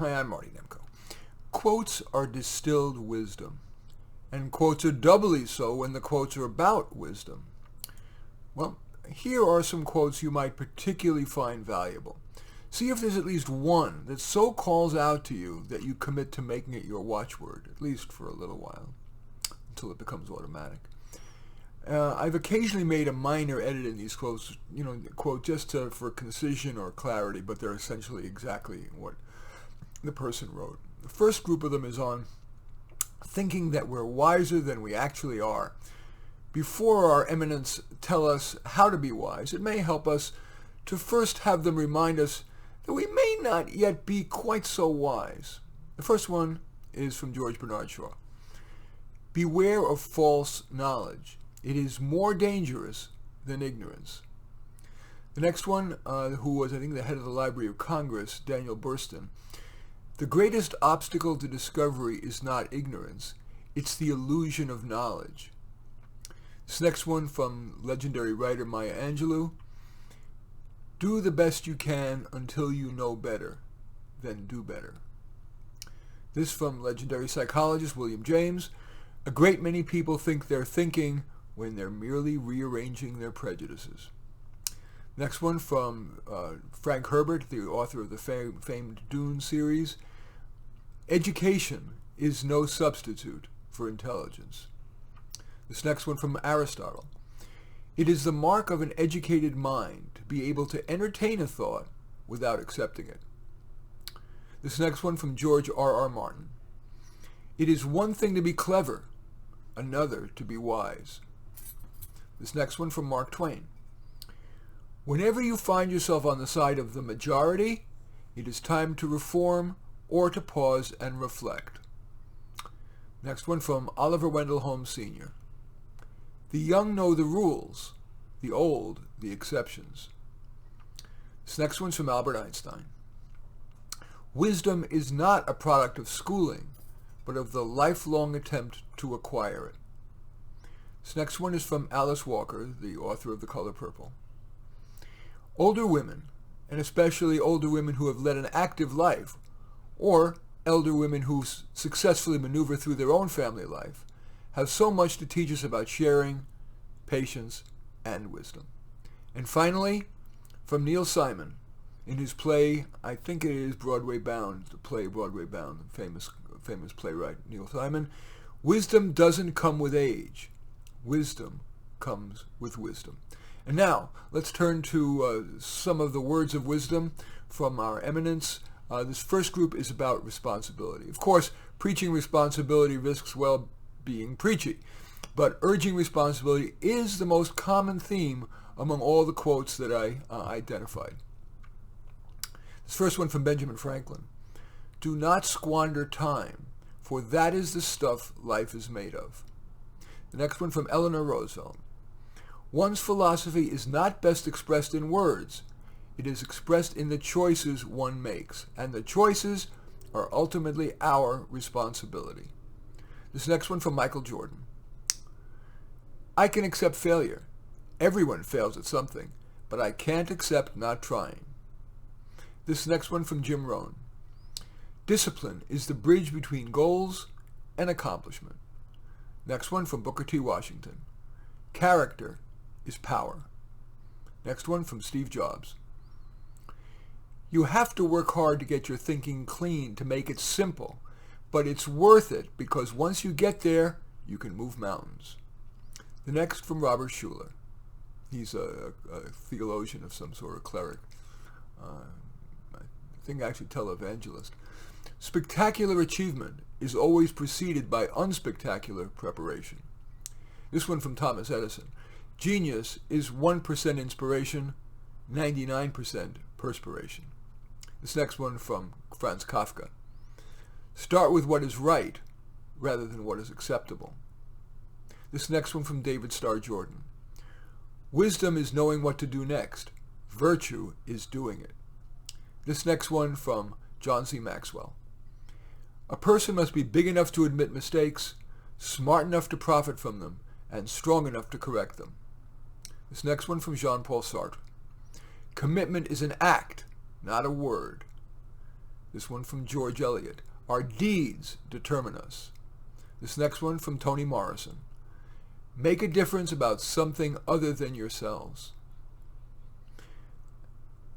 Hi, I'm Marty Nemko. Quotes are distilled wisdom, and quotes are doubly so when the quotes are about wisdom. Well, here are some quotes you might particularly find valuable. See if there's at least one that so calls out to you that you commit to making it your watchword, at least for a little while, until it becomes automatic. I've occasionally made a minor edit in these quotes, quote just for concision or clarity, but they're essentially exactly what the person wrote. The first group of them is on thinking that we're wiser than we actually are. Before our eminents tell us how to be wise, it may help us to first have them remind us that we may not yet be quite so wise. The first one is from George Bernard Shaw. Beware of false knowledge. It is more dangerous than ignorance. The next one, who was, I think, the head of the Library of Congress, Daniel Bernstein. The greatest obstacle to discovery is not ignorance. It's the illusion of knowledge. This next one from legendary writer Maya Angelou. Do the best you can until you know better, then do better. This from legendary psychologist William James. A great many people think they're thinking when they're merely rearranging their prejudices. Next one from Frank Herbert, the author of the famed Dune series. Education is no substitute for intelligence. This next one from Aristotle. It is the mark of an educated mind to be able to entertain a thought without accepting it. This next one from George R.R. Martin. It is one thing to be clever, another to be wise. This next one from Mark Twain. Whenever you find yourself on the side of the majority, it is time to reform or to pause and reflect. Next one from Oliver Wendell Holmes Sr. The young know the rules, the old the exceptions. This next one's from Albert Einstein. Wisdom is not a product of schooling, but of the lifelong attempt to acquire it. This next one is from Alice Walker, the author of The Color Purple. Older women, and especially older women who have led an active life, or elder women who successfully maneuver through their own family life, have so much to teach us about sharing, patience, and wisdom. And finally, from Neil Simon, in his play, I think it is Broadway Bound, the play Broadway Bound, the famous playwright Neil Simon, wisdom doesn't come with age. Wisdom comes with wisdom. And now, let's turn to some of the words of wisdom from our eminence. This first group is about responsibility. Of course, preaching responsibility risks being preachy, but urging responsibility is the most common theme among all the quotes that I identified. This first one from Benjamin Franklin. Do not squander time, for that is the stuff life is made of. The next one from Eleanor Roosevelt. One's philosophy is not best expressed in words. It is expressed in the choices one makes, and the choices are ultimately our responsibility. This next one from Michael Jordan. I can accept failure. Everyone fails at something, but I can't accept not trying. This next one from Jim Rohn. Discipline is the bridge between goals and accomplishment. Next one from Booker T. Washington. Character is power. Next one from Steve Jobs. You have to work hard to get your thinking clean, to make it simple, but it's worth it because once you get there, you can move mountains. The next from Robert Schuller. He's a theologian of some sort, of cleric. I think actually televangelist. Spectacular achievement is always preceded by unspectacular preparation. This one from Thomas Edison. Genius is 1% inspiration, 99% perspiration. This next one from Franz Kafka. Start with what is right rather than what is acceptable. This next one from David Starr Jordan. Wisdom is knowing what to do next. Virtue is doing it. This next one from John C. Maxwell. A person must be big enough to admit mistakes, smart enough to profit from them, and strong enough to correct them. This next one from Jean-Paul Sartre. Commitment is an act, not a word. This one from George Eliot. Our deeds determine us. This next one from Toni Morrison. Make a difference about something other than yourselves.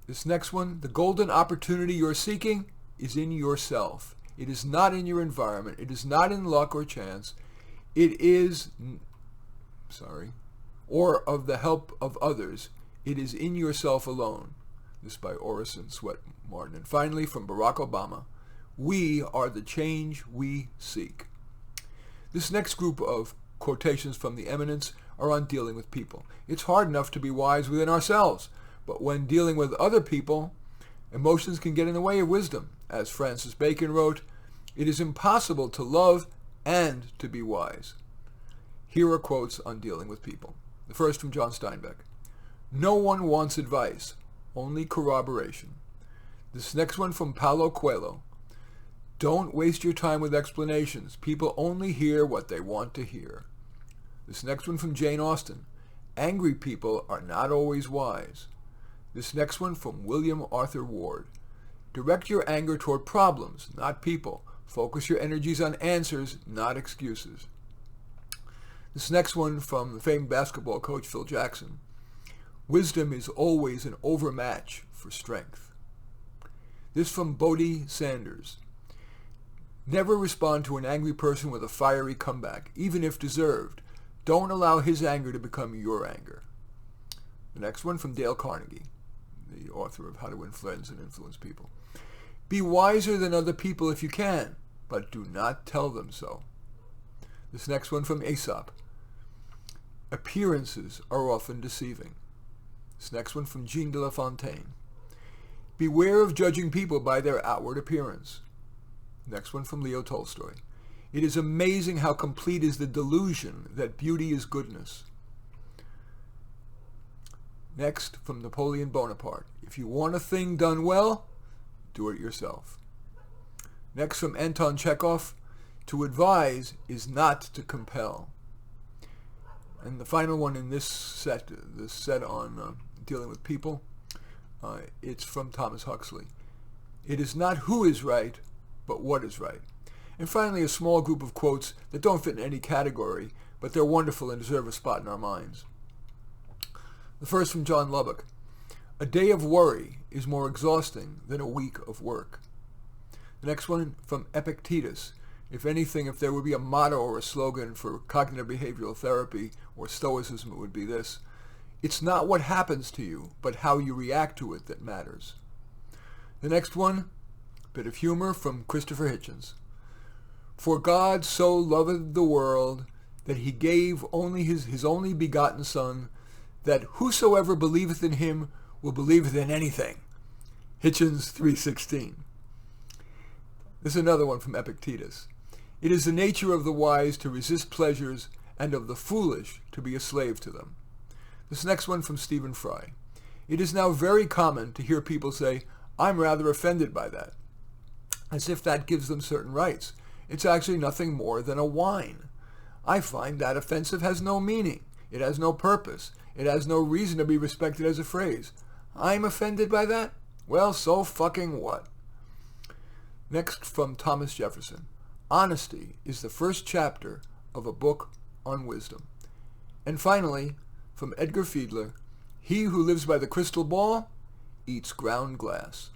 This next one, the golden opportunity you're seeking is in yourself. It is not in your environment. It is not in luck or chance. It is, or of the help of others. It is in yourself alone. This by Orison Swett Martin. And finally, from Barack Obama, we are the change we seek. This next group of quotations from the eminence are on dealing with people. It's hard enough to be wise within ourselves, but when dealing with other people, emotions can get in the way of wisdom. As Francis Bacon wrote, it is impossible to love and to be wise. Here are quotes on dealing with people. The first from John Steinbeck. No one wants advice, only corroboration. This next one from Paulo Coelho. Don't waste your time with explanations. People only hear what they want to hear. This next one from Jane Austen. Angry people are not always wise. This next one from William Arthur Ward. Direct your anger toward problems, not people. Focus your energies on answers, not excuses. This next one from the famed basketball coach Phil Jackson. Wisdom is always an overmatch for strength. This from Bodie Sanders. Never respond to an angry person with a fiery comeback, even if deserved. Don't allow his anger to become your anger. The next one from Dale Carnegie, the author of How to Win Friends and Influence People. Be wiser than other people if you can, but do not tell them so. This next one from Aesop. Appearances are often deceiving. This next one from Jean de La Fontaine. Beware of judging people by their outward appearance. Next one from Leo Tolstoy. It is amazing how complete is the delusion that beauty is goodness. Next from Napoleon Bonaparte. If you want a thing done well, do it yourself. Next from Anton Chekhov. To advise is not to compel. And the final one in this set on dealing with people, it's from Thomas Huxley. It is not who is right, but what is right. And finally, a small group of quotes that don't fit in any category, but they're wonderful and deserve a spot in our minds. The first from John Lubbock. A day of worry is more exhausting than a week of work. The next one from Epictetus. If anything, if there would be a motto or a slogan for cognitive behavioral therapy or Stoicism, it would be this. It's not what happens to you, but how you react to it that matters. The next one, bit of humor from Christopher Hitchens. For God so loveth the world that he gave only his only begotten Son, that whosoever believeth in him will believeth in anything. Hitchens 3:16. This is another one from Epictetus. It is the nature of the wise to resist pleasures, and of the foolish to be a slave to them. This next one from Stephen Fry. It is now very common to hear people say, I'm rather offended by that, as if that gives them certain rights. It's actually nothing more than a whine. I find that offensive has no meaning. It has no purpose. It has no reason to be respected as a phrase. I'm offended by that? Well, so fucking what? Next from Thomas Jefferson. Honesty is the first chapter of a book on wisdom. And finally, from Edgar Fiedler, he who lives by the crystal ball eats ground glass.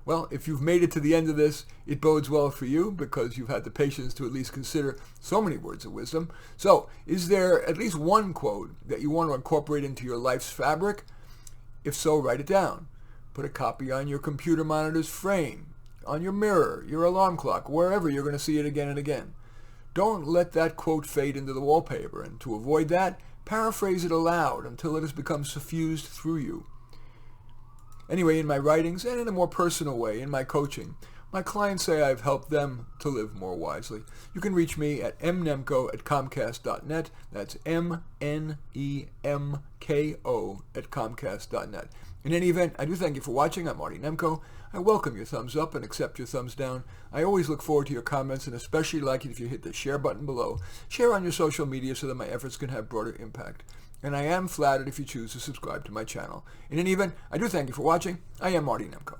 Well, if you've made it to the end of this, it bodes well for you because you've had the patience to at least consider so many words of wisdom. So, is there at least one quote that you want to incorporate into your life's fabric? If so, write it down. Put a copy on your computer monitor's frame, on your mirror, your alarm clock, wherever you're going to see it again and again. Don't let that quote fade into the wallpaper, and to avoid that, paraphrase it aloud until it has become suffused through you. Anyway, in my writings and in a more personal way, in my coaching, my clients say I've helped them to live more wisely. You can reach me at mnemko@comcast.net. That's MNEMKO@comcast.net. In any event, I do thank you for watching. I'm Marty Nemko. I welcome your thumbs up and accept your thumbs down. I always look forward to your comments and especially like it if you hit the share button below. Share on your social media so that my efforts can have broader impact. And I am flattered if you choose to subscribe to my channel. In any event, I do thank you for watching. I am Marty Nemko.